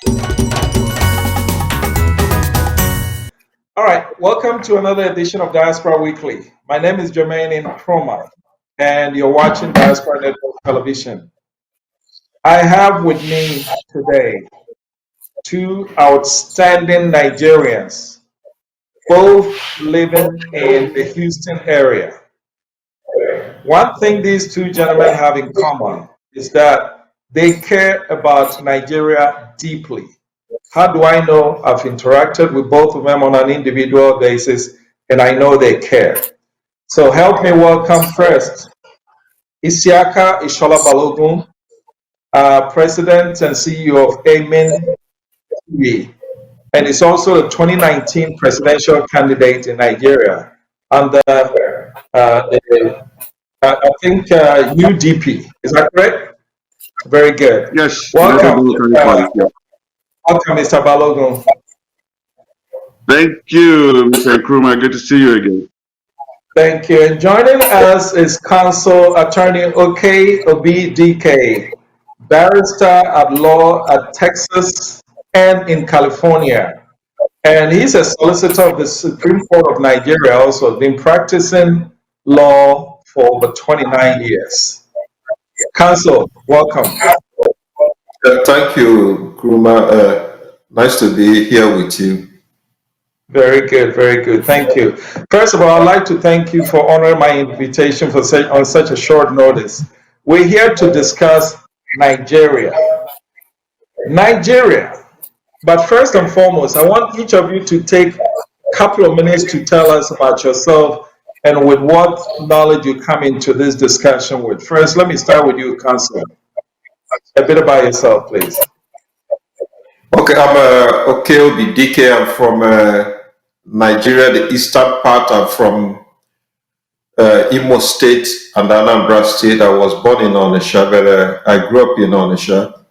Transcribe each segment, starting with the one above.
All right, welcome to another edition of Diaspora Weekly. My name is Jermaine Nkrumah, and you're watching Diaspora Network Television. I have with me today two outstanding Nigerians, both living in the Houston area. One thing these two gentlemen have in common is that they care about Nigeria deeply. How do I know? I've interacted with both of them on an individual basis, and I know they care. So help me welcome first Isiaka Ishola Balogun, President and CEO of AN0THER, and is also the 2019 presidential candidate in Nigeria under I think UDP. Is that correct? Very good. Yes, Welcome, yeah. welcome, Mr. Balogun. Thank you, Mr. Nkrumah. Good to see you again. Thank you. And joining us is Counsel Attorney Oke Obi DK, barrister at law at Texas and in California. And he's a solicitor of the Supreme Court of Nigeria, also been practicing law for over 29 years. Counsel, welcome. Thank you, Kruma. Nice to be here with you. Very good, very good. Thank you. First of all, I'd like to thank you for honoring my invitation on such a short notice. We're here to discuss Nigeria. Nigeria. But first and foremost, I want each of you to take a couple of minutes to tell us about yourself and with what knowledge you come into this discussion with. First, let me start with you, Counsel. A bit about yourself, please. Okay, I'm Okeobi DK. I'm from Nigeria, the eastern part. I'm from Imo State and Anambra State. I was born in Onitsha, but I grew up in Onitsha.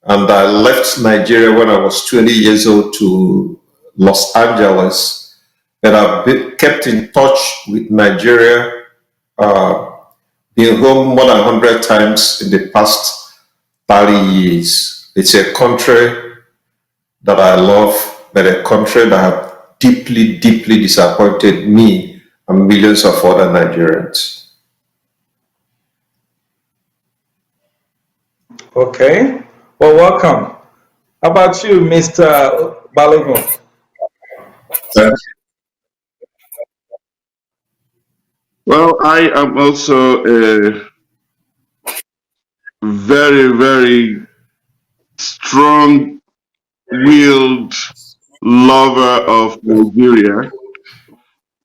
And I left Nigeria when I was 20 years old to Los Angeles. And I've kept in touch with Nigeria, been home more than 100 times in the past 30 years. It's a country that I love, but a country that have deeply, deeply disappointed me and millions of other Nigerians. Okay. Well, welcome. How about you, Mr. Balogun? Well, I am also a very, very strong-willed lover of Nigeria.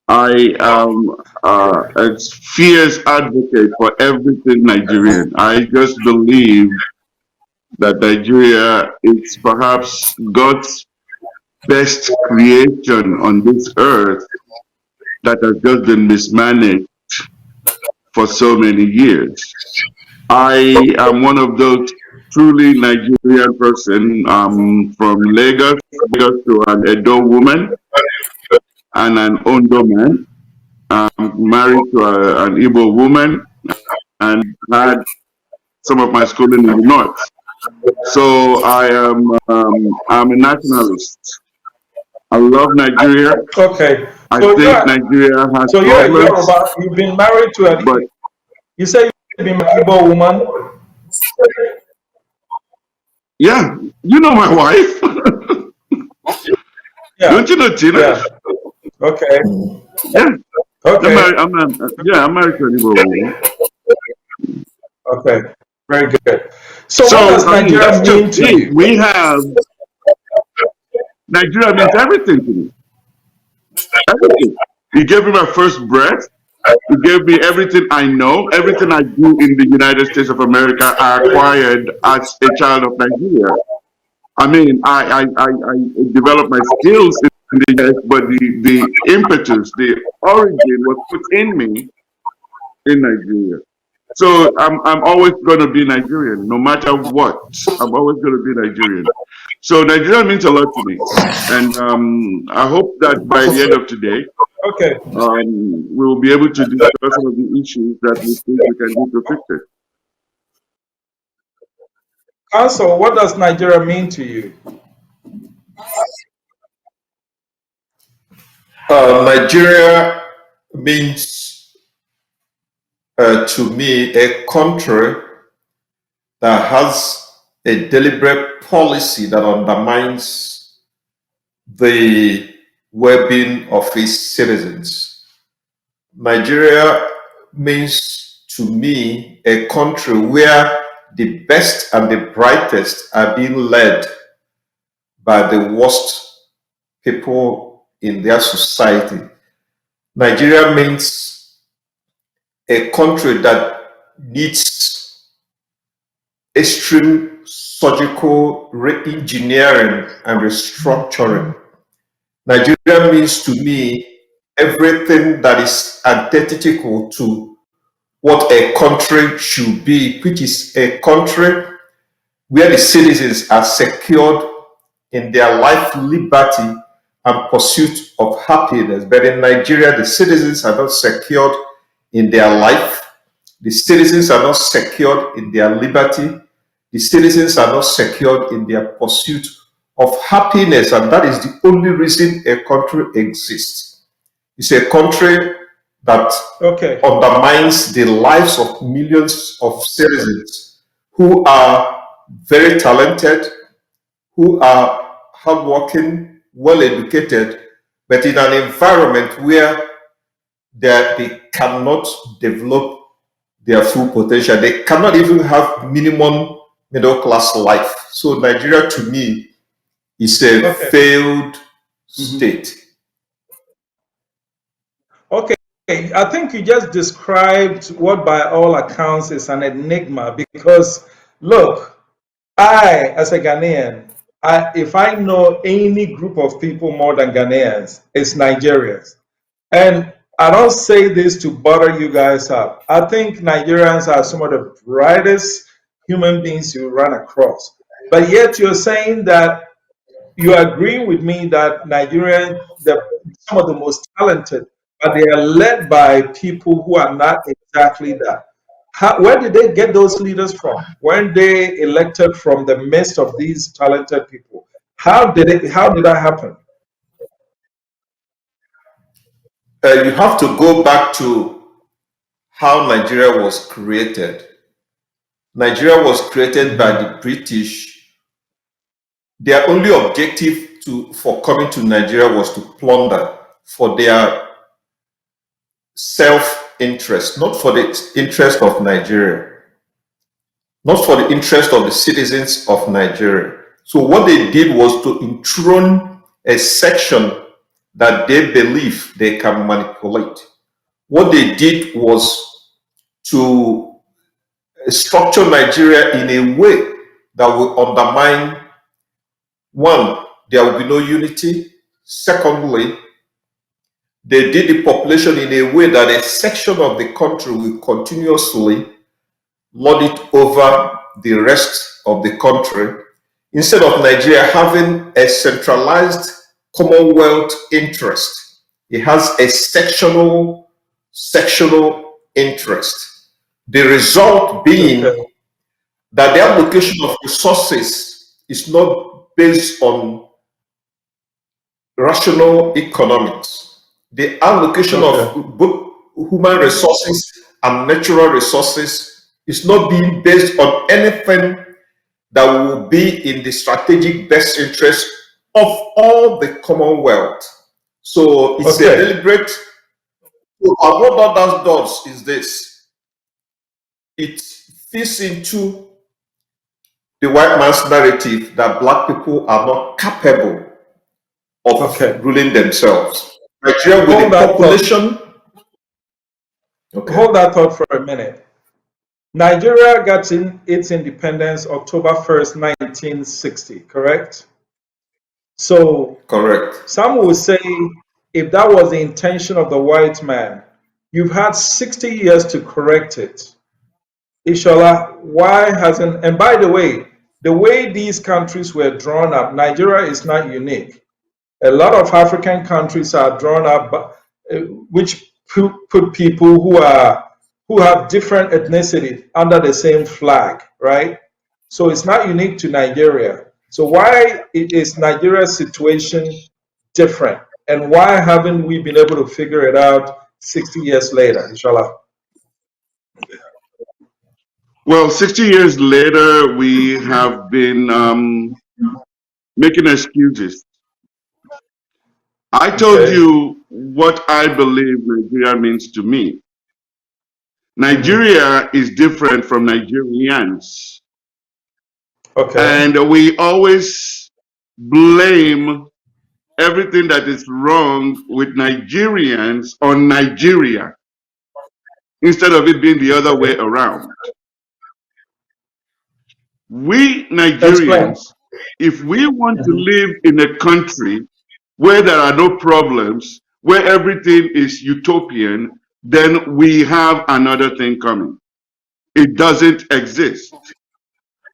I am a fierce advocate for everything Nigerian. I just believe that Nigeria is perhaps God's best creation on this earth that has just been mismanaged for so many years. I am one of those truly Nigerian person. I'm from Lagos to an Edo woman and an Ondo man. I'm married to an Igbo woman and had some of my schooling in the north. So I am I'm a nationalist. I love Nigeria. Okay. I think Nigeria has so problems. you've been married to a, but you say you've been an Igbo woman? yeah, you know my wife. Yeah. Don't you know Tina? Yeah. Okay. Yeah. Okay. I'm married to an Igbo woman. Okay. Very good. So what does Nigeria mean to you? We have Nigeria means everything to me. Everything. He gave me my first breath. He gave me everything I know. Everything I do in the United States of America, I acquired as a child of Nigeria. I mean, I developed my skills in the US, but the impetus, the origin was put in me in Nigeria. So I'm always going to be Nigerian, no matter what. I'm always going to be Nigerian. So Nigeria means a lot to me, and I hope that by the end of today, okay, we will be able to discuss some of the issues that we think we can do to fix it. answer, what does Nigeria mean to you? Nigeria means to me a country that has a deliberate policy that undermines the well-being of its citizens. Nigeria means to me a country where the best and the brightest are being led by the worst people in their society. Nigeria means a country that needs extreme surgical re-engineering and restructuring. Nigeria means to me everything that is antithetical to what a country should be, which is a country where the citizens are secured in their life, liberty, and pursuit of happiness. But in Nigeria, the citizens are not secured in their life, the citizens are not secured in their liberty, the citizens are not secured in their pursuit of happiness, and that is the only reason a country exists. It's a country that undermines the lives of millions of citizens who are very talented, who are hardworking, well educated, but in an environment where they cannot develop their full potential. They cannot even have minimum middle class life. So Nigeria to me is a failed state. Okay, I think you just described what, by all accounts, is an enigma. Because, look, I, as a Ghanaian, if I know any group of people more than Ghanaians, it's Nigerians. And I don't say this to butter you guys up. I think Nigerians are some of the brightest human beings you run across. But yet you're saying that you agree with me that Nigerians, some of the most talented, but they are led by people who are not exactly that. Where did they get those leaders from? Weren't they elected from the midst of these talented people? How did it? How did that happen? You have to go back to how Nigeria was created. Nigeria was created by the British. Their only objective for coming to Nigeria was to plunder for their self-interest, not for the interest of Nigeria, not for the interest of the citizens of Nigeria. So what they did was to enthrone a section that they believe they can manipulate. What they did was to structure Nigeria in a way that will undermine, one, there will be no unity. Secondly, they did the population in a way that a section of the country will continuously lord it over the rest of the country, instead of Nigeria having a centralized Commonwealth interest. It has a sectional interest. The result being that the allocation of resources is not based on rational economics. The allocation of both human resources and natural resources is not being based on anything that will be in the strategic best interest of all the Commonwealth. So it's a deliberate. What that does is this: it fits into the white man's narrative that black people are not capable of ruling themselves. Nigeria with the population. Hold that thought for a minute. Nigeria got its independence October 1st, 1960, correct? So, correct. Some will say, if that was the intention of the white man, you've had 60 years to correct it. Ishola, why hasn't, and by the way these countries were drawn up, Nigeria is not unique. A lot of African countries are drawn up, which put people who have different ethnicity under the same flag, right? So it's not unique to Nigeria. So why is Nigeria's situation different? And why haven't we been able to figure it out 60 years later, inshallah? Well, 60 years later, we have been making excuses. I told Okay. you what I believe Nigeria means to me. Hmm. Nigeria is different from Nigerians. Okay. And we always blame everything that is wrong with Nigerians on Nigeria instead of it being the other way Okay. around. We Explain. Nigerians, if we want to Hmm. live in a country where there are no problems, where everything is utopian, then we have another thing coming. It doesn't exist.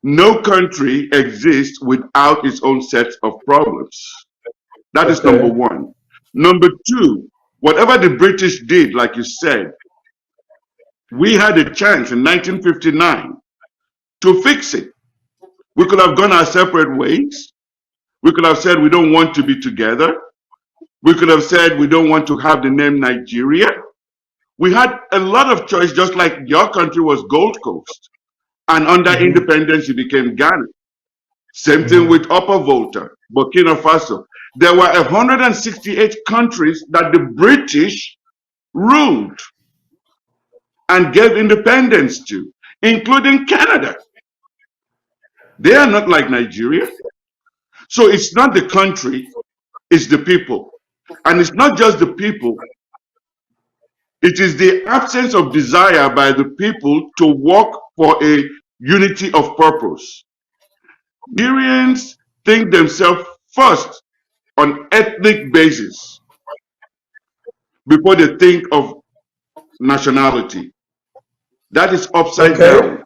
No country exists without its own set of problems. That is number Okay. one. Number two, whatever the British did, like you said, we had a chance in 1959 to fix it. We could have gone our separate ways. We could have said we don't want to be together. We could have said we don't want to have the name Nigeria. We had a lot of choice, just like your country was Gold Coast. And under Hmm. independence, you became Ghana. Same thing Hmm. with Upper Volta, Burkina Faso. There were 168 countries that the British ruled and gave independence to, including Canada. They are not like Nigeria. So it's not the country, it's the people. And it's not just the people, it is the absence of desire by the people to work for a unity of purpose. Nigerians think themselves first on ethnic basis before they think of nationality. That is upside Okay. down.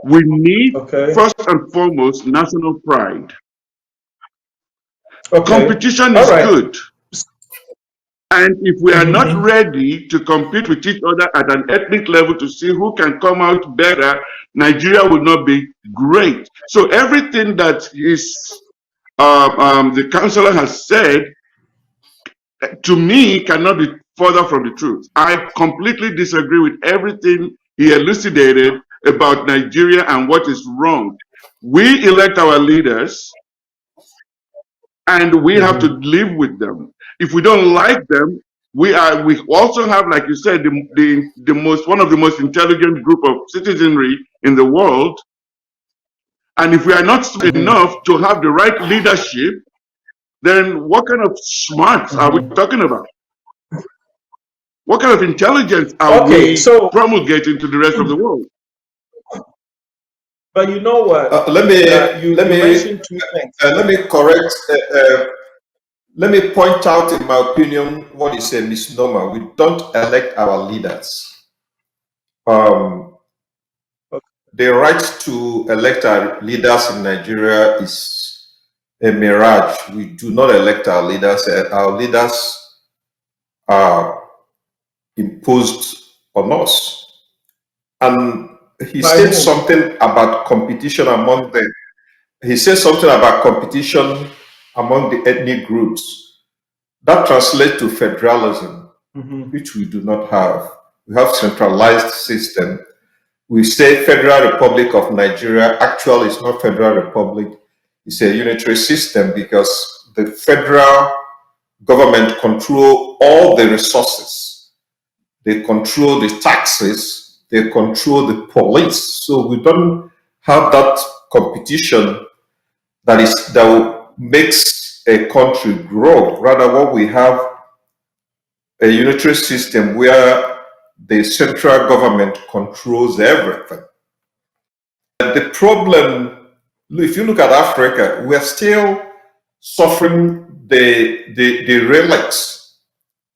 We need, Okay. first and foremost, national pride. Okay. Competition All is right. good. And if we are not Mm-hmm. ready to compete with each other at an ethnic level to see who can come out better, Nigeria will not be great. So everything that the councillor has said, to me, cannot be further from the truth. I completely disagree with everything he elucidated about Nigeria and what is wrong. We elect our leaders and we have to Mm-hmm. live with them. If we don't like them, we also have, like you said, the most one of the most intelligent group of citizenry in the world. And if we are not Mm-hmm. enough to have the right leadership, then what kind of smarts are we Mm-hmm. talking about? What kind of intelligence are Okay. we So, promulgating to the rest of the world? but you know what? Let me let You me mentioned two things. let me correct. Let me point out, in my opinion, what is a misnomer. We don't elect our leaders. Um, Okay. the right to elect our leaders in Nigeria is a mirage. We do not elect our leaders. Our leaders are imposed on us. And he By states whom? something about competition among them. He says something about competition among the ethnic groups. That translates to federalism, Mm-hmm. which we do not have. We have centralized system. We say Federal Republic of Nigeria. Actually, it's not Federal Republic. It's a unitary system because the federal government control all the resources. They control the taxes. They control the police. So we don't have that competition that makes a country grow. Rather, what we have a unitary system where the central government controls everything. The problem, if you look at Africa, we are still suffering the relics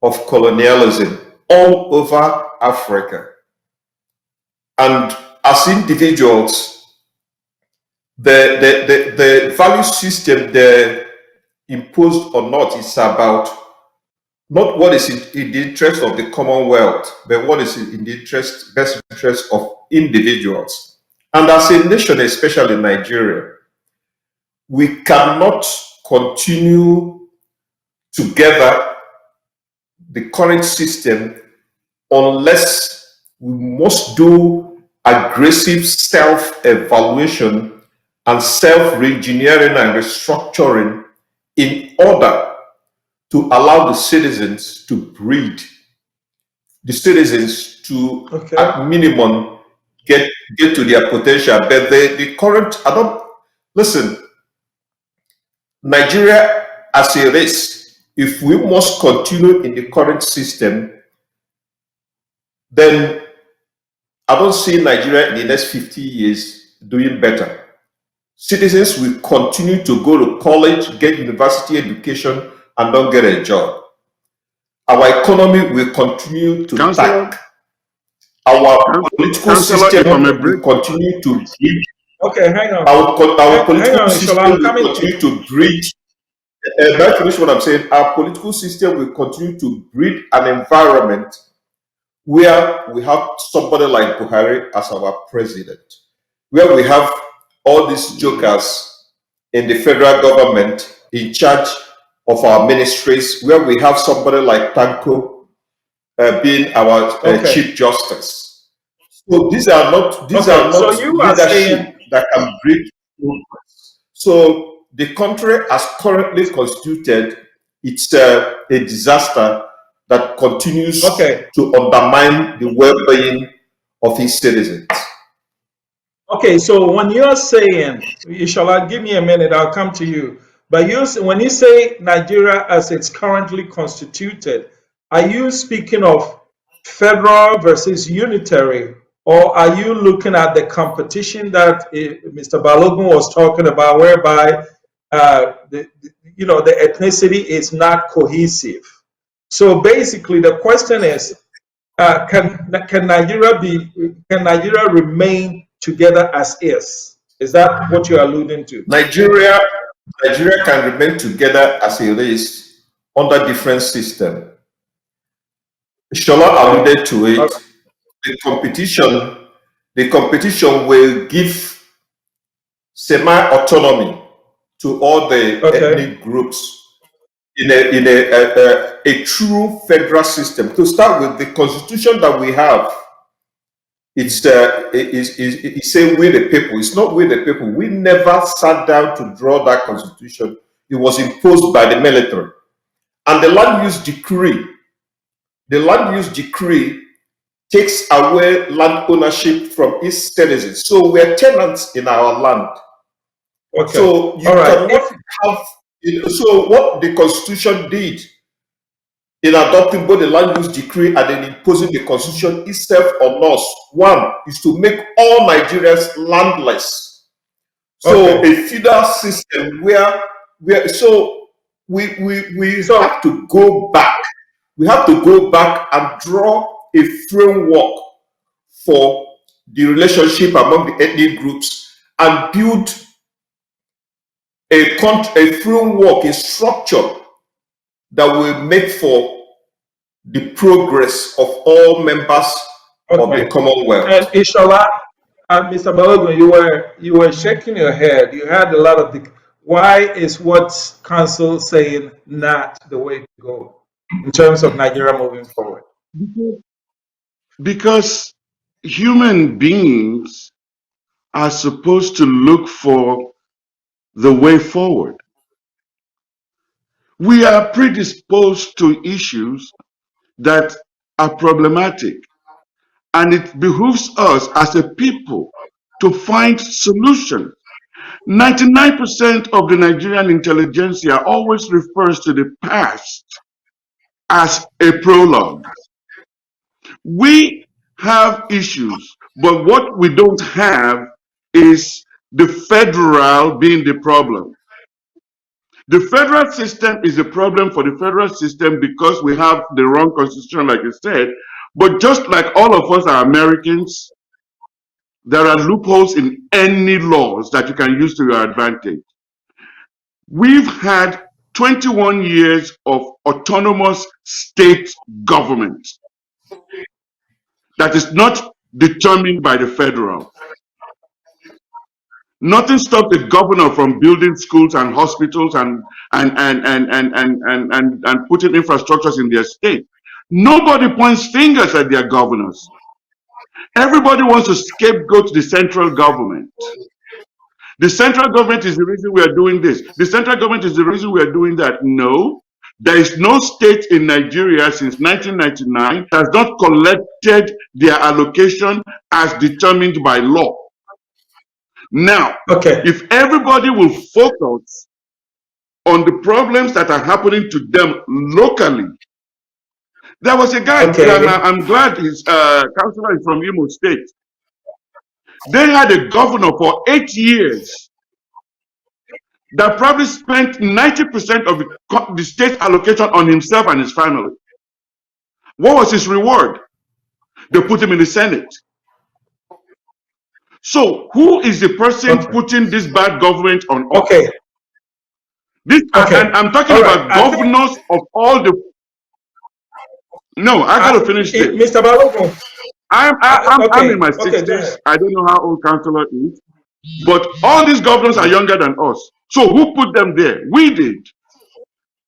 of colonialism all over Africa. And as individuals, the value system they imposed or not is about not what is in the interest of the commonwealth, but what is in the best interest of individuals. And as a nation, especially Nigeria, we cannot continue together the current system unless we must do aggressive self-evaluation and self-reengineering and restructuring in order to allow the citizens to breed, the citizens to, at minimum, get to their potential. But the current, I don't, listen, Nigeria as a race, if we must continue in the current system, then I don't see Nigeria in the next 50 years doing better. Citizens will continue to go to college, get university education, and don't get a job. Our economy will continue to tank. Our political system will continue to breed. Okay, hang on. Our political system will continue to breed. That's finish what I'm saying. Our political system will continue to breed an environment where we have somebody like Buhari as our president, where we have all these jokers in the federal government in charge of our ministries, where we have somebody like Tanko being our chief justice. So these are not leadership that can bring progress. So the country as currently constituted, it's a disaster that continues to undermine the well-being of its citizens. Okay, so when you're saying, Ishala, give me a minute, I'll come to you. But when you say Nigeria as it's currently constituted, are you speaking of federal versus unitary, or are you looking at the competition that Mr. Balogun was talking about, whereby the ethnicity is not cohesive? So basically, the question is, can Nigeria remain together as is? Is that what you're alluding to? Nigeria can remain together as a race under different system. Shola alluded to it. The competition will give semi-autonomy to all the ethnic groups in a true federal system. To start with, the constitution that we have, it's saying we the people. It's not we the people. We never sat down to draw that constitution. It was imposed by the military. And the land use decree takes away land ownership from its citizens. So we're tenants in our land. So you cannot have. So what the constitution did in adopting both the land use decree and then imposing the constitution itself on us, one is to make all Nigerians landless. So a feudal system where we have to go back. We have to go back and draw a framework for the relationship among the ethnic groups and build a framework, a structure that will make for the progress of all members of the Commonwealth. And Ishala, Mr. Balogun, you were shaking your head. You had a lot of the. Why is what council saying not the way to go in terms of Nigeria moving forward? Because human beings are supposed to look for the way forward. We are predisposed to issues that are problematic, and it behooves us as a people to find solutions. 99% of the Nigerian intelligentsia always refers to the past as a prologue. We have issues, but what we don't have is the federal being the problem. The federal system is a problem for the federal system because we have the wrong constitution, like you said. But just like all of us are Americans, there are loopholes in any laws that you can use to your advantage. We've had 21 years of autonomous state government that is not determined by the federal. Nothing stopped the governor from building schools and hospitals and putting infrastructures in their state. Nobody points fingers at their governors. Everybody wants to scapegoat the central government. The central government is the reason we are doing this. The central government is the reason we are doing that. No, there is no state in Nigeria since 1999 that has not collected their allocation as determined by law. Now, if everybody will focus on the problems that are happening to them locally. There was a guy, I'm glad his councillor is from Imo State. They had a governor for 8 years that probably spent 90% of the state allocation on himself and his family. What was his reward? They put him in the Senate. So who is the person putting this bad government on us? And I'm talking about governors of all the... No, I got to finish this. Mr. Balogun. I'm in my 60s. I don't know how old Councillor is. But all these governors are younger than us. So who put them there? We did.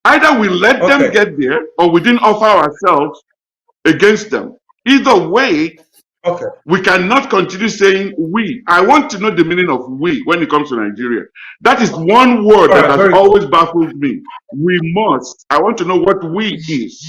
Either we let them get there or we didn't offer ourselves against them. Either way, we cannot continue saying we. I want to know the meaning of we when it comes to Nigeria. That is one word that has always baffled me. We must. I want to know what we is.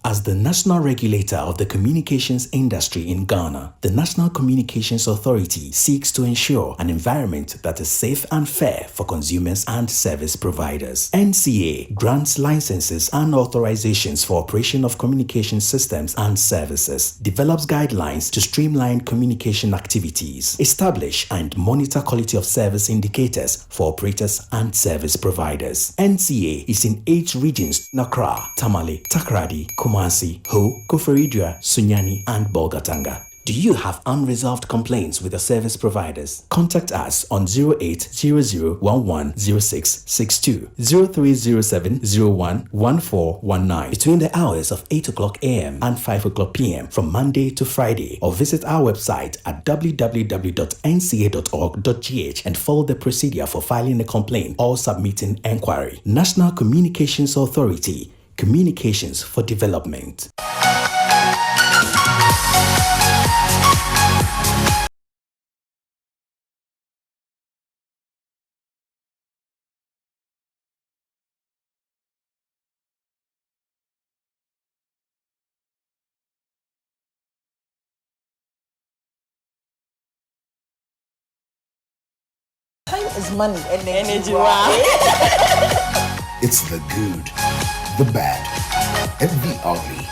As the national regulator of the communications industry in Ghana, the National Communications Authority seeks to ensure an environment that is safe and fair for consumers and service providers. NCA grants licenses and authorizations for operation of communication systems and services, develops guidelines to streamline communication activities, establish and monitor quality of service indicators for operators and service providers. NCA is in 8 regions: Accra, Tamale, Takoradi, Kumasi, Ho, Koforidua, Sunyani, and Bolgatanga. Do you have unresolved complaints with your service providers? Contact us on 0800110662, 0307011419 between the hours of 8 o'clock a.m. and 5 o'clock p.m. from Monday to Friday, or visit our website at www.nca.org.gh and follow the procedure for filing a complaint or submitting enquiry. National Communications Authority. Communications for development. Time is money. Energy. Wow. It's the good, the bad, and the ugly.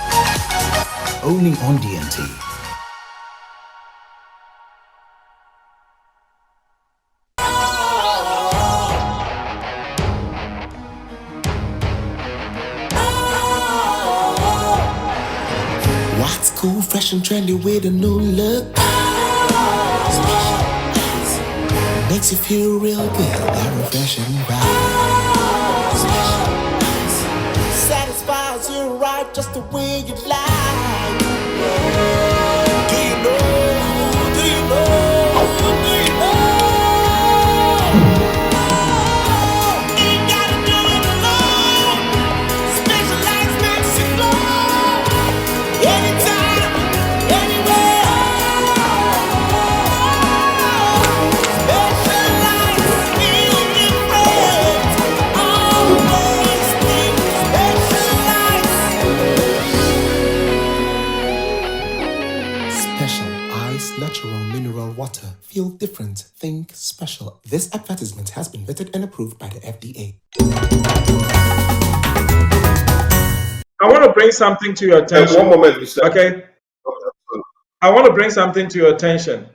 Only on DNT. What's cool, fresh and trendy with a new look? Makes you feel real good, that refreshing vibe. Satisfies you right just the way you like. Do you know? Do you know? Do you know? Ain't gotta do it alone. Specialized makes you glow. Anytime, anywhere. Specialized, feel different. Always think special ice, natural mineral water. Feel different. Think special. This advertisement has been vetted and approved by the FDA. I want to bring something to your attention. One moment, Mr. Okay. I want to bring something to your attention.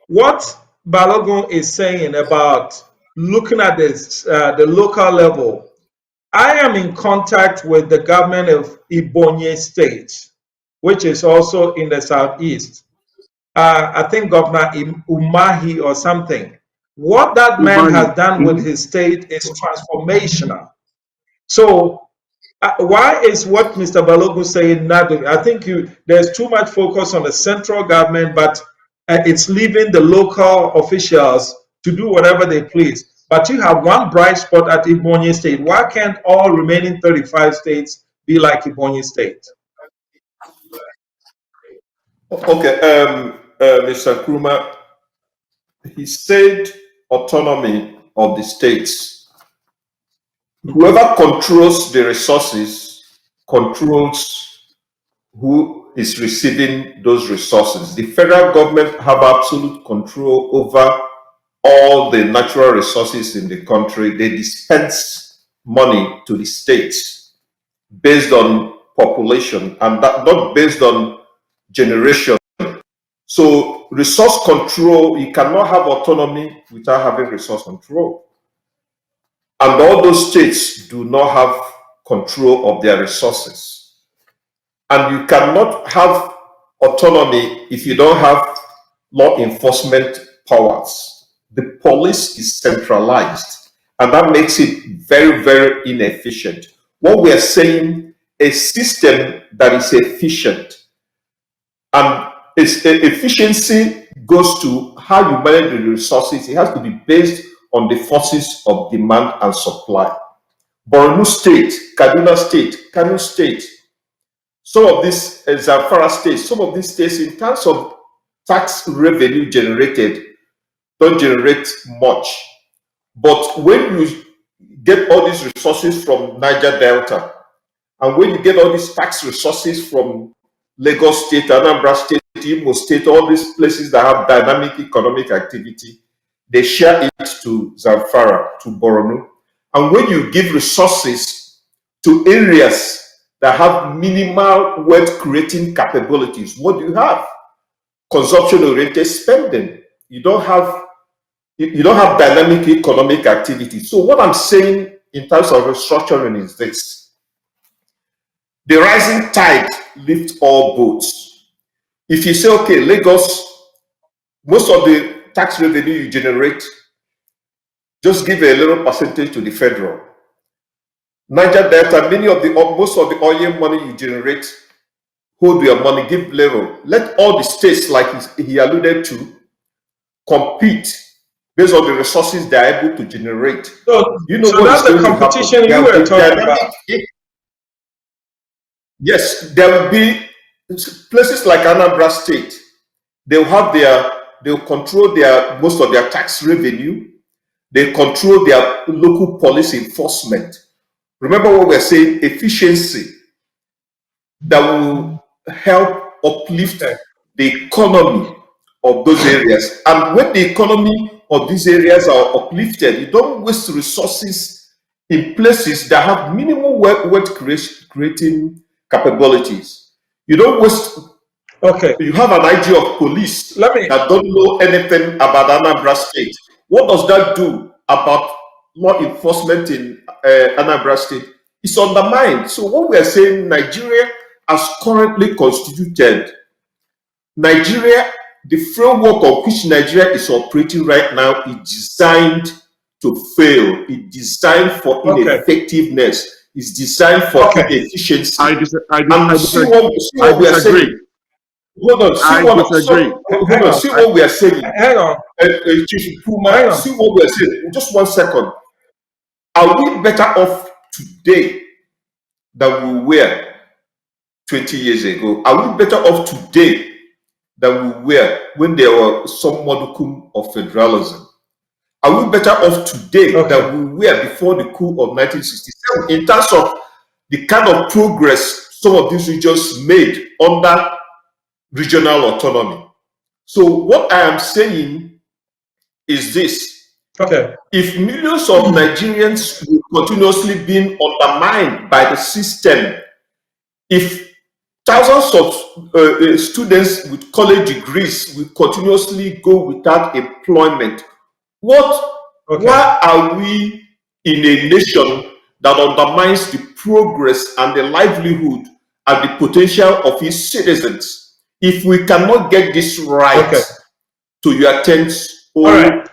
What Balogun is saying about looking at this, the local level, I am in contact with the government of Ebonyi State, which is also in the southeast. I think Governor Umahi or something. What that man has done with his state is transformational. So why is what Mr. Balogun saying not? I think there's too much focus on the central government, but it's leaving the local officials to do whatever they please. But you have one bright spot at Ebonyi State. Why can't all remaining 35 states be like Ebonyi State? Okay, Mr. Kruma, he said autonomy of the states. Whoever controls the resources controls who is receiving those resources. The federal government have absolute control over all the natural resources in the country. They dispense money to the states based on population and that, not based on generation. So resource control, you cannot have autonomy without having resource control. And all those states do not have control of their resources. And you cannot have autonomy if you don't have law enforcement powers. The police is centralized, and that makes it very, very inefficient. What we are saying, a system that is efficient, and its efficiency goes to how you manage the resources. It has to be based on the forces of demand and supply. Borno State, Kaduna State, Kano State, some of these Zamfara states, some of these states, in terms of tax revenue generated, don't generate much. But when you get all these resources from Niger Delta, and when you get all these tax resources from Lagos State, Anambra State, Imo State, all these places that have dynamic economic activity, they share it to Zamfara, to Borno. And when you give resources to areas that have minimal wealth creating capabilities, what do you have? Consumption oriented spending. You don't have dynamic economic activity. So what I'm saying in terms of restructuring is this: the rising tide lifts all boats. If you say, okay, Lagos, most of the tax revenue you generate, just give a little percentage to the federal. Niger Delta, most of the oil money you generate, hold your money, give little. Let all the states, like he alluded to, compete based on the resources they are able to generate. So, you know so what that's is the going to happen. competition you were talking about. Yes, there will be places like Anambra State. They'll control most of their tax revenue. They control their local police enforcement. Remember what we're saying: efficiency that will help uplift the economy of those areas. And when the economy of these areas are uplifted, you don't waste resources in places that have minimal wealth creating capabilities. You don't waste. Okay. You have an IG of police that don't know anything about Anambra State. What does that do about law enforcement in Anambra State? It's undermined. So what we are saying, Nigeria, as currently constituted, the framework of which Nigeria is operating right now is designed to fail. It's designed for ineffectiveness. It's designed for inefficiency. I disagree. Hold on. See what we are saying. Hang on. See what we are saying. Just 1 second. Are we better off today than we were 20 years ago? Are we better off today than we were when there was some modicum of federalism? Are we better off today than we were before the coup of 1967 in terms of the kind of progress some of these regions made under regional autonomy? So what I am saying is this: if millions of Nigerians will continuously be undermined by the system, if thousands of students with college degrees will continuously go without employment, why are we in a nation that undermines the progress and the livelihood and the potential of its citizens? If we cannot get this right, to your tents, Israel.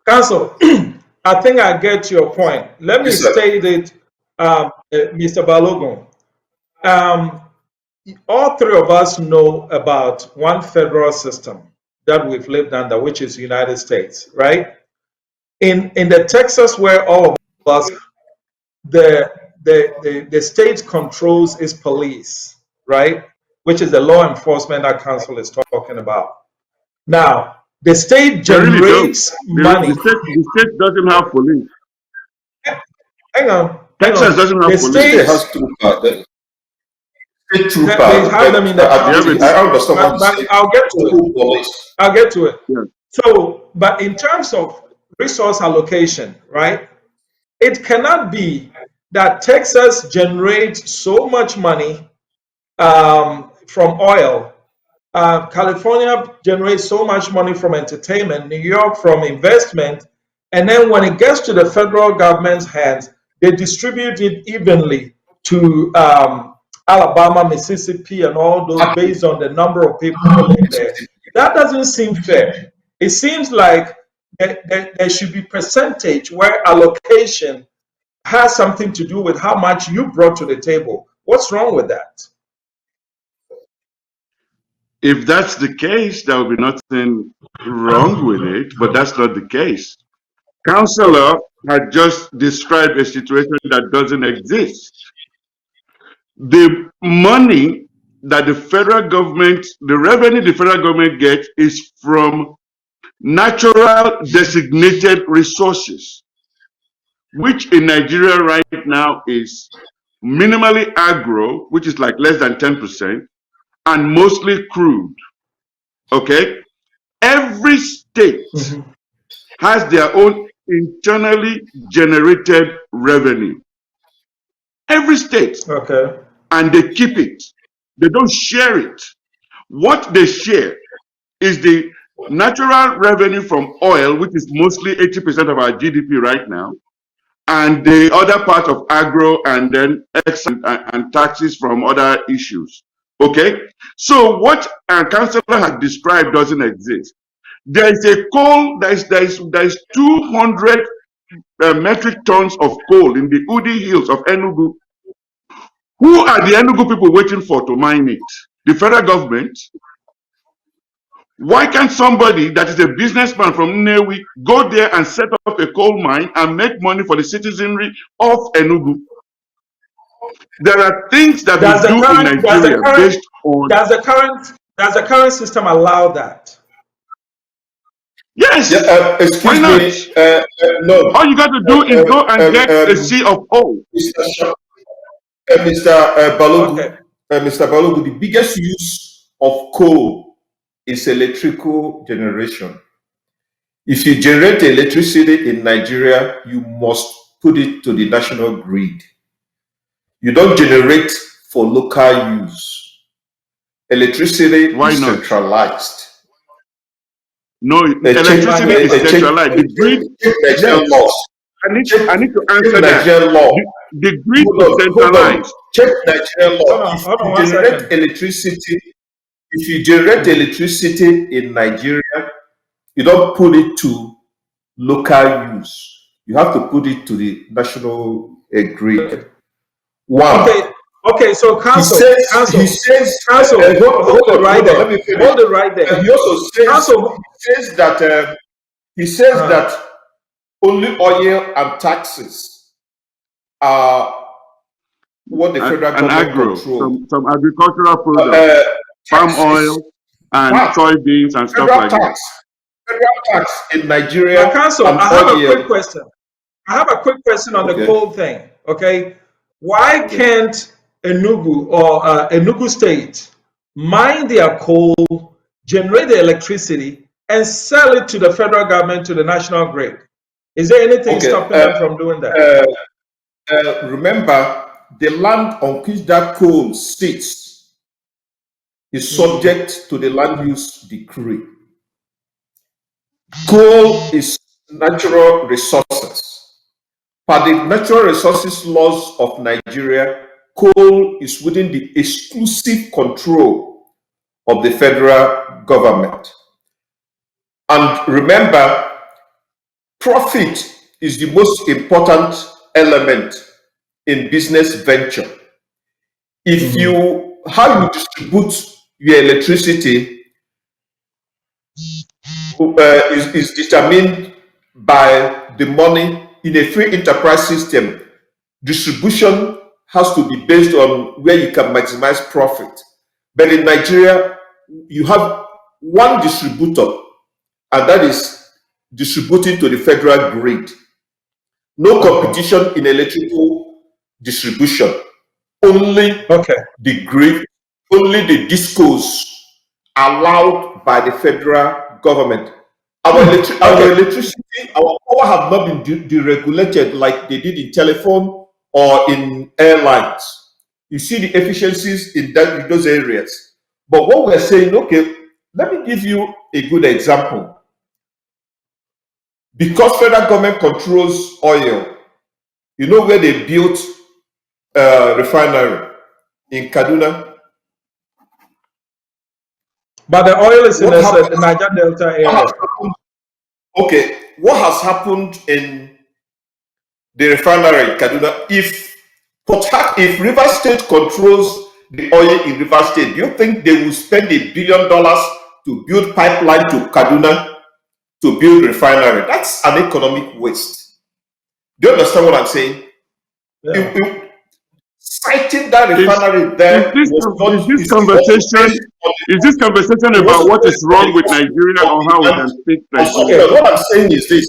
Council, I think I get your point. Let me state it, Mr. Balogun. all three of us know about one federal system that we've lived under, which is the United States, right? In the Texas where all of us, the state controls its police, right? Which is the law enforcement that council is talking about. Now, the state They really don't. generates money. The state doesn't have police. Hang on. Texas doesn't have The police. state has troopers. State trooper. they have them in the county. I understand what But you say. I'll get to it. Police. I'll get to it. Yeah. So, but in terms of resource allocation, right? It cannot be that Texas generates so much money from oil. California generates so much money from entertainment, New York from investment, and then when it gets to the federal government's hands, they distribute it evenly to Alabama, Mississippi, and all those based on the number of people living there. That doesn't seem fair. It seems like there should be percentage where allocation has something to do with how much you brought to the table. What's wrong with that? If that's the case, there will be nothing wrong with it, but that's not the case. Counselor had just described a situation that doesn't exist. The money that the federal government, the revenue the federal government gets is from natural designated resources, which in Nigeria right now is minimally agro, which is like less than 10%, and mostly crude. Okay? Every state has their own internally generated revenue. Every state. Okay. And they keep it. They don't share it. What they share is the natural revenue from oil, which is mostly 80% of our GDP right now, and the other part of agro, and then X and taxes from other issues. Okay? So what our councillor had described doesn't exist. There is a coal, there is 200 metric tons of coal in the Udi Hills of Enugu. Who are the Enugu people waiting for to mine it? The federal government? Why can't somebody that is a businessman from Nnewi go there and set up a coal mine and make money for the citizenry of Enugu? There are things that we do in Nigeria based on... Does the current system allow that? Yes. Yeah, excuse me. No. All you got to do is go and get a sea of coal. Mr. Balogu, Mr. Balogu, the biggest use of coal is electrical generation. If you generate electricity in Nigeria, you must put it to the national grid. You don't generate for local use. Electricity is centralized. No, electricity is centralized. The grid, I need to answer that. The grid is centralized. Check Nigerian law. If you generate electricity in Nigeria, you don't put it to local use. You have to put it to the national grid. One. Okay, so council, he says, hold it right there. Hold it right there. He also says, that only oil and taxes are what the federal government controls. Some agricultural products, palm oil and soybeans and stuff like that. Federal tax in Nigeria. Now, council, I have a quick question. I have a quick question on the coal thing. Okay, why can't Enugu or Enugu State mine their coal, generate the electricity, and sell it to the federal government, to the national grid? Is there anything stopping them from doing that? Remember, the land on which that coal sits is subject to the land use decree. Coal is natural resources. Per the natural resources laws of Nigeria, coal is within the exclusive control of the federal government. And remember, profit is the most important element in business venture. If you how you distribute your electricity is determined by the money in a free enterprise system. Distribution has to be based on where you can maximize profit. But in Nigeria, you have one distributor, and that is distributing to the federal grid. No competition in electrical distribution. Only the grid, only the discos allowed by the federal government. Our electricity, our power have not been deregulated like they did in telephone or in airlines. You see the efficiencies in those areas. But what we're saying, okay, let me give you a good example. Because federal government controls oil, you know where they built a refinery? In Kaduna. But the oil is in the Niger Delta area. Okay, what has happened in the refinery in Kaduna? If River State controls the oil in River State, do you think they will spend $1 billion to build pipeline to Kaduna to build refinery? That's an economic waste. Do you understand what I'm saying? Yeah. Citing that refinery there is this conversation about what is wrong with Nigeria or how we can fix Nigeria? What I'm saying is this: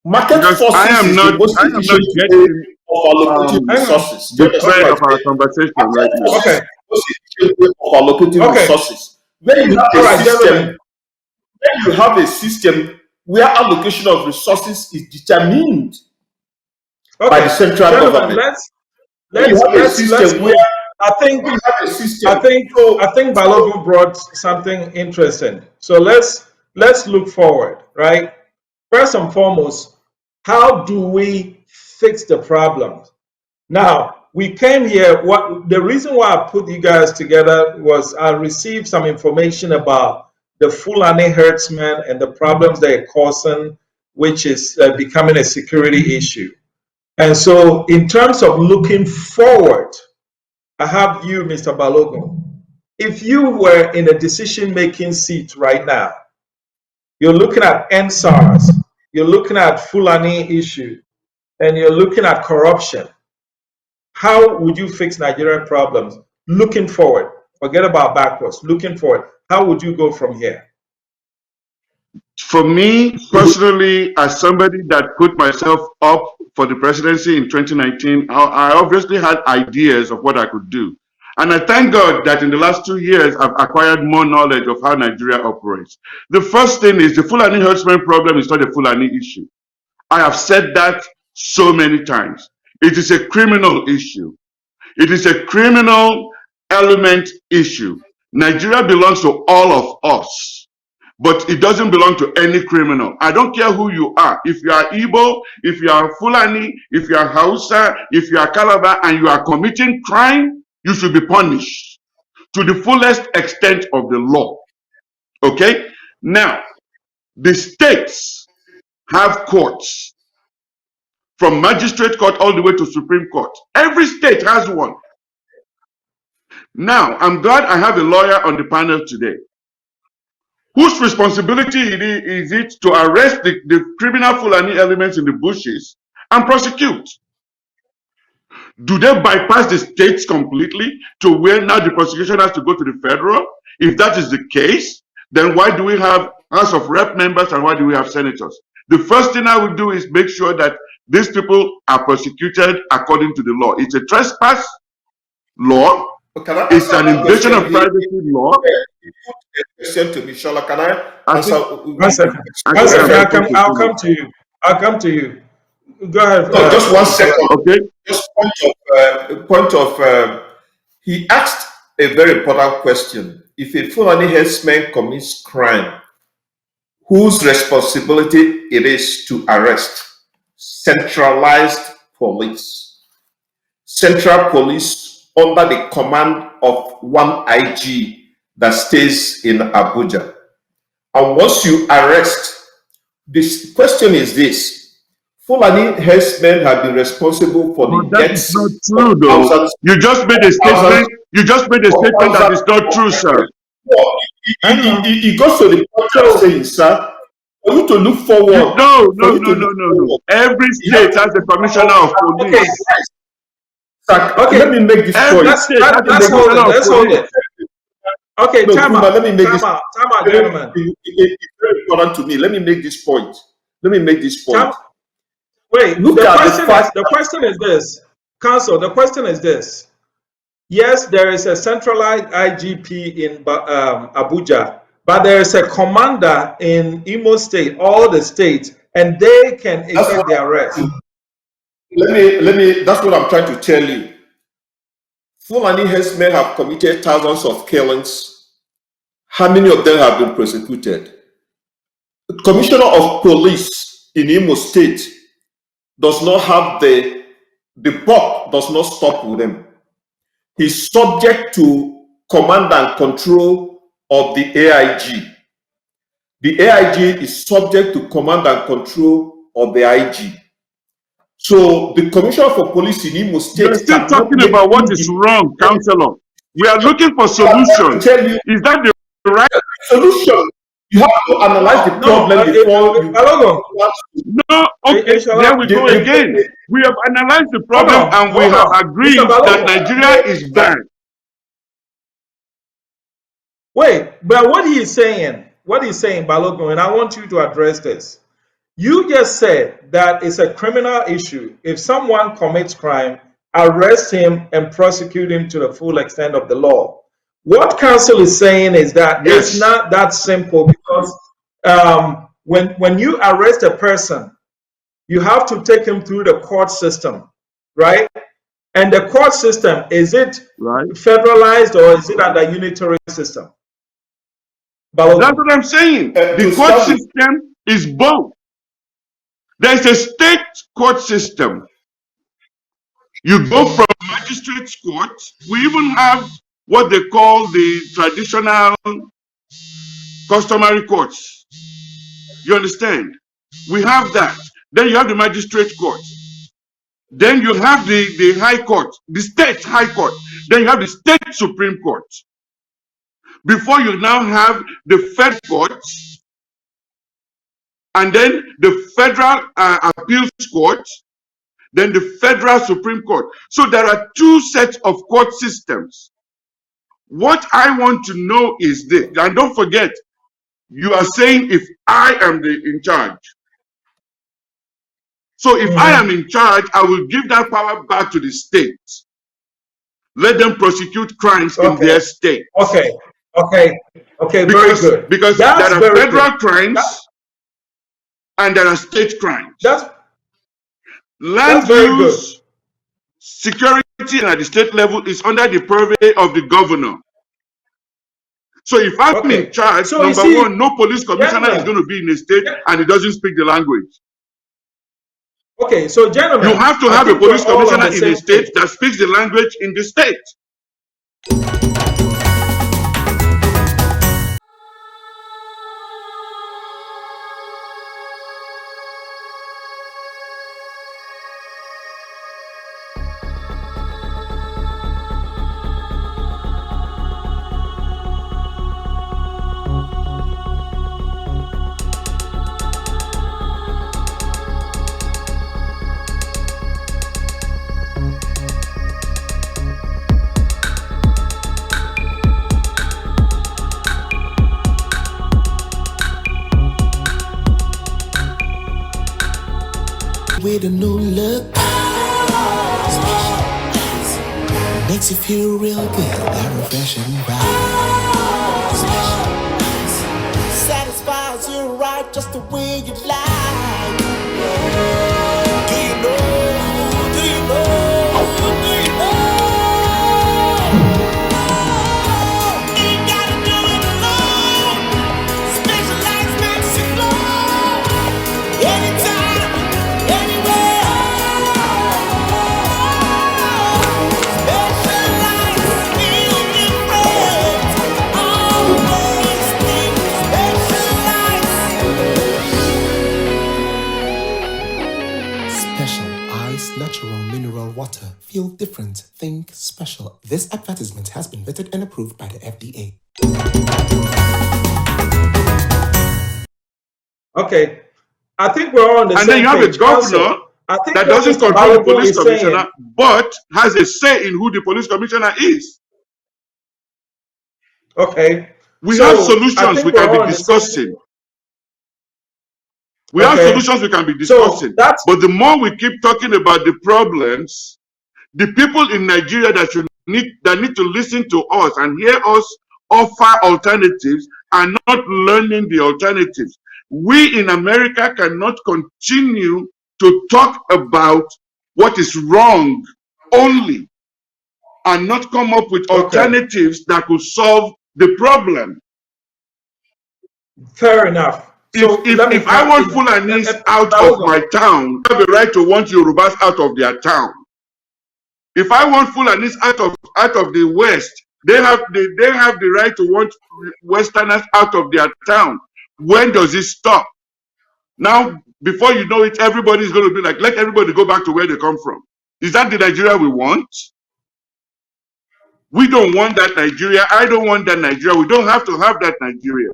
market forces is the most efficient way of allocating resources. The thread of our conversation right now. Okay. Most efficient way of allocating resources. When you have a system where allocation of resources is determined by the central government. Let's move. I think Balogun brought something interesting. So let's look forward, right? First and foremost, how do we fix the problems? Now, we came here, the reason why I put you guys together was I received some information about the Fulani herdsmen and the problems they're causing, which is becoming a security issue. And so in terms of looking forward, I have you, Mr. Balogun. If you were in a decision-making seat right now, you're looking at AN0THER, you're looking at Fulani issue, and you're looking at corruption, how would you fix Nigerian problems? Looking forward, forget about backwards, looking forward, how would you go from here? For me, personally, as somebody that put myself up for the presidency in 2019, I obviously had ideas of what I could do. And I thank God that in the last 2 years, I've acquired more knowledge of how Nigeria operates. The first thing is the Fulani herdsmen problem is not a Fulani issue. I have said that so many times. It is a criminal issue. It is a criminal element issue. Nigeria belongs to all of us. But it doesn't belong to any criminal. I don't care who you are. If you are Igbo, if you are Fulani, if you are Hausa, if you are Calabar, and you are committing crime, you should be punished to the fullest extent of the law. Okay? Now, the states have courts, from magistrate court all the way to Supreme Court. Every state has one. Now, I'm glad I have a lawyer on the panel today. Whose responsibility is it to arrest the criminal Fulani elements in the bushes and prosecute? Do they bypass the states completely to where now the prosecution has to go to the federal? If that is the case, then why do we have House of Rep members and why do we have senators? The first thing I would do is make sure that these people are prosecuted according to the law. It's a trespass law. It's an invasion of privacy law. Question to me, Shola. Can I answer? One second. I'll come to you. I'll come to you. Go ahead. No, just 1 second. Okay. Just point of. He asked a very important question. If a Fulani herdsman commits crime, whose responsibility it is to arrest? Centralized police. Central police under the command of one IG that stays in Abuja. And once you arrest, this question is this: Fulani herdsmen have been responsible for But the that is not deaths true, of though. thousands, You just made a thousands, statement. You just made a of statement that thousands is not of true, sir. people. No, Hang on. it goes to the point I'm So, saying, sir. For you to look You forward, no, for no, you no, to no, look no, no. forward, Every you have state to has a look commissioner forward. of okay, police. Sir, okay. let me make this Every point. state has a Let's hold commissioner it. of Let's hold police. it. Okay, No, Kuma, let me make this time out, very, gentlemen. it's very important to me. Let me make this point. Let me make this Time, point. wait. Look at the fact The question is this, Council. The question is this. Yes, there is a centralized IGP in Abuja, but there is a commander in Imo State, all the states, and they can that's what effect the arrest. that's what I'm trying to tell you. Fulani herdsmen have committed thousands of killings. How many of them have been prosecuted? The commissioner of police in Imo State does not have the buck does not stop with him. He's subject to command and control of the AIG. The AIG is subject to command and control of the IG. So the commissioner for police in Imo You're State still cannot talking make about what is wrong, Counselor. We are looking for solutions. tell you Is that the right? solution. You have to analyze the problem before you. Balogun, No, okay, there we go again. We have analyzed the problem and we have agreed Mr. that Balogun. Nigeria is bad. Wait, but what he's saying, Balogun, and I want you to address this. You just said that it's a criminal issue. If someone commits crime, arrest him and prosecute him to the full extent of the law. What counsel is saying is that Yes. it's not that simple, because when you arrest a person, you have to take him through the court system, right? And the court system, is it Right. federalized or is it under unitary system? Balogun. That's what I'm saying. The court system is both. There's a state court system. You go from magistrate's court. We even have what they call the traditional customary courts. You understand? We have that. Then you have the magistrate court. Then you have the high court, the state high court. Then you have the state supreme court. Before you now have the federal court, and then the federal appeals court, then the federal supreme court. So there are two sets of court systems. What I want to know is this, and don't forget, you are saying if I am in charge. So if I am in charge, I will give that power back to the state. Let them prosecute crimes in their state. Okay, Because, very good. Because there are federal crimes and there are state crimes. Land use, security at the state level is under the purview of the governor. So if I'm in charge, number one, no police commissioner is going to be in a state and he doesn't speak the language. Okay, so gentlemen, you have to have a police commissioner in a state that speaks the language in the state. With a new look, makes you feel real good. That refreshing vibe satisfies you right just the way you like. Do you know? Do you know? Do you know? Ain't gotta do it alone. Specialized makes you glow. Anytime, anywhere. Specialized feel different. Always think specialized. natural mineral water. Feel different. Think special. This advertisement has been vetted and approved by the FDA. Okay, I think we're all on the And same then you have a page. governor Counsel, I think that what doesn't Mr. control the Balogun police is saying. commissioner, but has a say in who the police commissioner is. Okay, We so have I solutions think we we're can be all on the same. discussing. We have Okay, solutions we can be so discussing. that's But the more we keep talking about the problems, the people in Nigeria that need to listen to us and hear us offer alternatives are not learning the alternatives. We in America cannot continue to talk about what is wrong only and not come up with okay. alternatives that could solve the problem. Fair enough. So If I want Fulanis out of my town, I have a right to want Yorubas out of their town. If I want Fulanis out of the West, they have the right to want Westerners out of their town. When does it stop? Now, before you know it, everybody's going to be like, let everybody go back to where they come from. Is that the Nigeria we want? We don't want that Nigeria. I don't want that Nigeria. We don't have to have that Nigeria.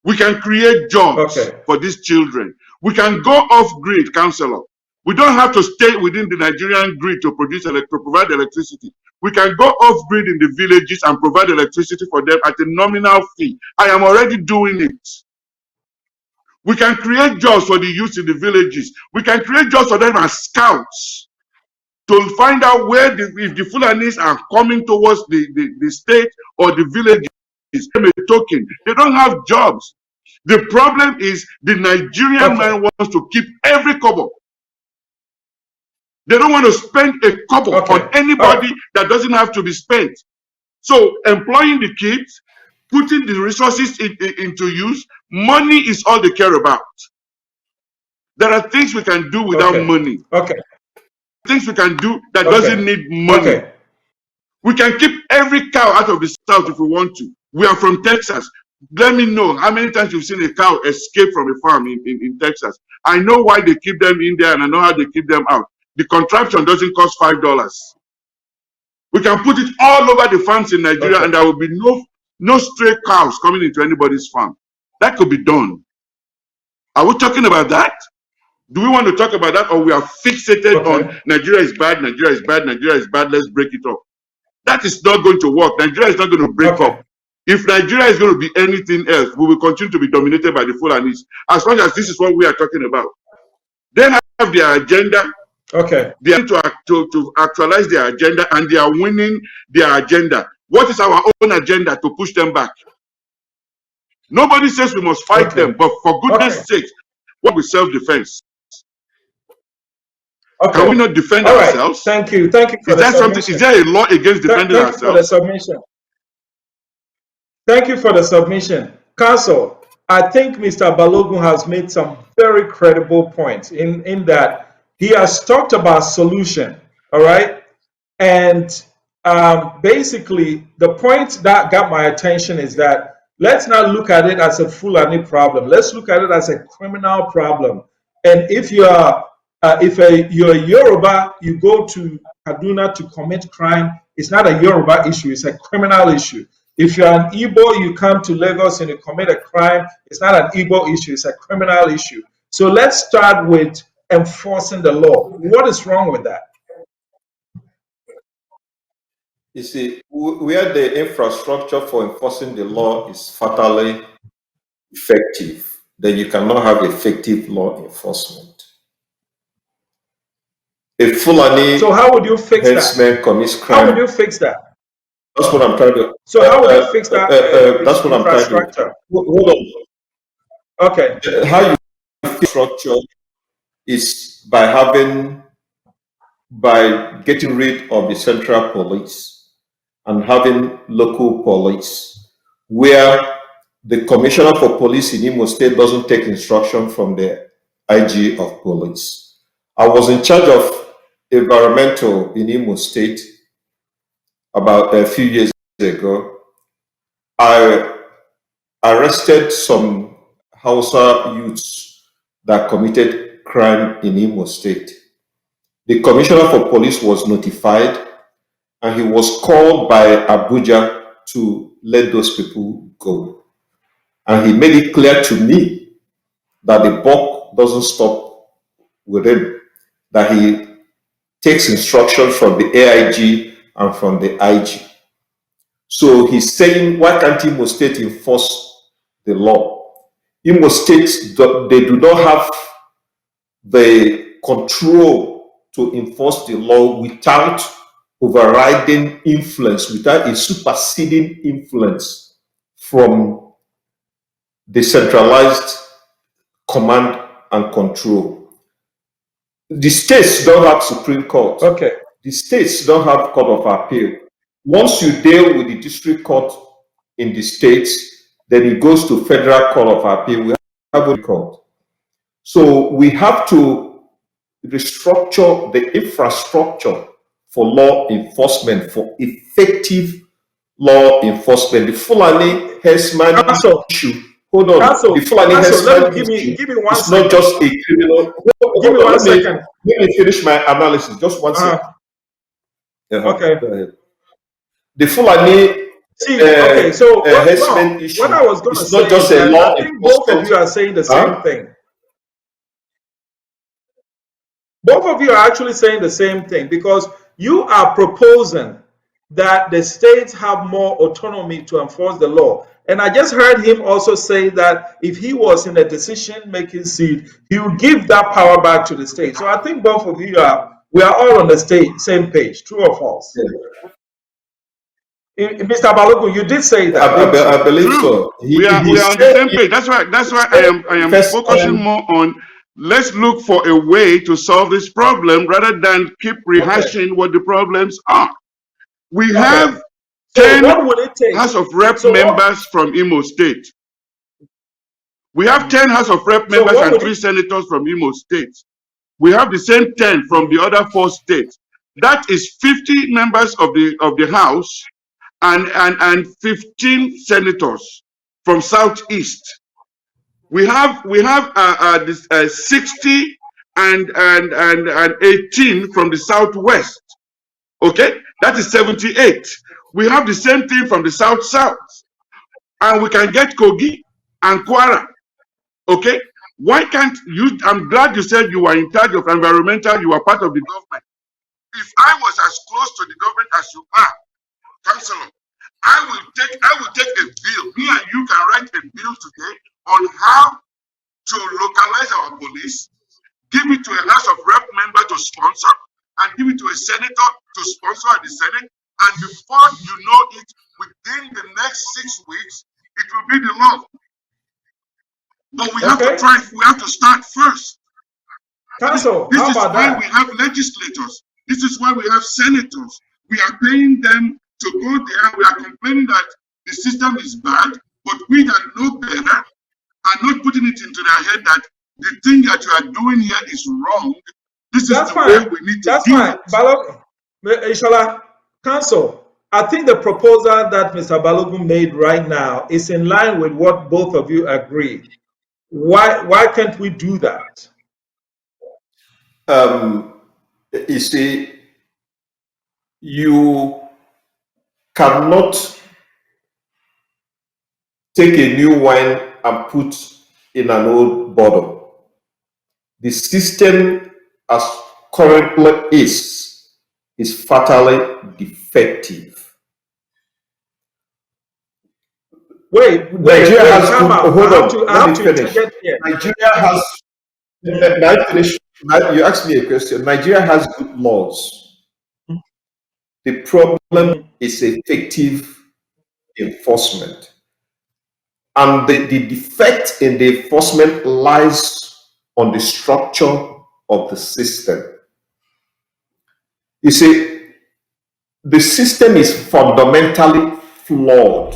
We can create jobs for these children. We can go off-grid, Councillor. We don't have to stay within the Nigerian grid to provide electricity. We can go off-grid in the villages and provide electricity for them at a nominal fee. I am already doing it. We can create jobs for the youth in the villages. We can create jobs for them as scouts to find out where if the Fulanis are coming towards the state or the villages. They don't have jobs. The problem is the Nigerian man wants to keep every kobo. They don't want to spend a kobo on anybody that doesn't have to be spent. So employing the kids, putting the resources into use, money is all they care about. There are things we can do without money. Things we can do that doesn't need money. We can keep every cow out of the south if we want to. We are from Texas. Let me know how many times you've seen a cow escape from a farm in Texas. I know why they keep them in there and I know how they keep them out. The contraption doesn't cost $5. We can put it all over the farms in Nigeria and there will be no stray cows coming into anybody's farm. That could be done. Are we talking about that? Do we want to talk about that, or we are fixated on Nigeria is bad, Nigeria is bad, Nigeria is bad, let's break it up? That is not going to work. Nigeria is not going to break up. If Nigeria is going to be anything else, we will continue to be dominated by the Fulanis. As long as this is what we are talking about. They have their agenda. They are to actualize their agenda, and they are winning their agenda. What is our own agenda to push them back? Nobody says we must fight them, but for goodness sake, what with self-defense? Can we not defend ourselves? Thank you. Thank you for the submission. Is there a law against defending ourselves? Thank you for the submission. Thank you for the submission. Council, I think Mr. Balogun has made some very credible points in that he has talked about solution, all right? And basically, the point that got my attention is that let's not look at it as a Fulani problem. Let's look at it as a criminal problem. And if you're you're a Yoruba, you go to Kaduna to commit crime, it's not a Yoruba issue, it's a criminal issue. If you're an Igbo, you come to Lagos and you commit a crime, it's not an Igbo issue, it's a criminal issue. So let's start with enforcing the law. What is wrong with that? You see, where the infrastructure for enforcing the law is fatally effective, then you cannot have effective law enforcement. A Fulani so how would you fix headsman commits crime. How would you fix that? That's what I'm trying to. So how would you fix that? That's what I'm trying to. Hold on. Okay. How you fix structure is by getting rid of the central police and having local police, where the commissioner for police in Imo State doesn't take instruction from the IG of police. I was in charge of environmental in Imo State about a few years ago. I arrested some Hausa youths that committed crime in Imo State. The commissioner for police was notified and he was called by Abuja to let those people go. And he made it clear to me that the buck doesn't stop with him, that he takes instructions from the AIG and from the IG. So he's saying, why can't Imo State enforce the law? Imo State, they do not have the control to enforce the law without overriding influence, without a superseding influence from the centralized command and control. The states don't have Supreme Court. Okay. The states don't have Court of Appeal. Once you deal with the district court in the states, then it goes to Federal Court of Appeal. We have a court. So we have to restructure the infrastructure for law enforcement, for effective law enforcement. The Fulani herdsman issue. Hold on. The Fulani herdsman issue is not just a criminal. Give me 1 second. Let me finish my analysis. Just 1 second. Okay. Go ahead. The Fulani herdsman issue what I was going to say not just a law enforcement. Both of you are saying the same thing. Both of you are actually saying the same thing, because you are proposing that the states have more autonomy to enforce the law. And I just heard him also say that if he was in a decision-making seat, he would give that power back to the state. So I think both of you we are all on the same page, true or false? Yeah. Mr. Balogun, you did say that. I believe so. We are on the same page. That's why I am focusing more on, let's look for a way to solve this problem rather than keep rehashing what the problems are. We have 10 House of Rep members from Imo State. We have 10 House of Rep members and 3 senators from Imo State. We have the same 10 from the other 4 states. That is 50 members of the House and 15 senators from Southeast. We have 60 and 18 from the Southwest. Okay, that is 78. We have the same thing from the South, and we can get Kogi and Kwara. Okay, why can't you? I'm glad you said you were in charge of environmental. You are part of the government. If I was as close to the government as you are, Councillor, I will take a bill. Me and you can write a bill today on how to localize our police, give it to a House of Rep member to sponsor, and give it to a senator to sponsor at the Senate. And before you know it, within the next 6 weeks, it will be the law. But we have to try. We have to start first. Council, this is why we have legislators. This is why we have senators. We are paying them to go there. We are complaining that the system is bad, but we that know better are not putting it into their head that the thing that you are doing here is wrong. This is the way we need to do it. Balog, Inshallah, Council, I think the proposal that Mr. Balogun made right now is in line with what both of you agree. Why can't we do that? You see, you cannot take a new wine and put in an old bottle. The system as currently is fatally defective. Wait, Nigeria has good, hold on, let me finish. Nigeria has, you asked me a question. Nigeria has good laws. The problem is effective enforcement. And the defect in the enforcement lies on the structure of the system. You see, the system is fundamentally flawed.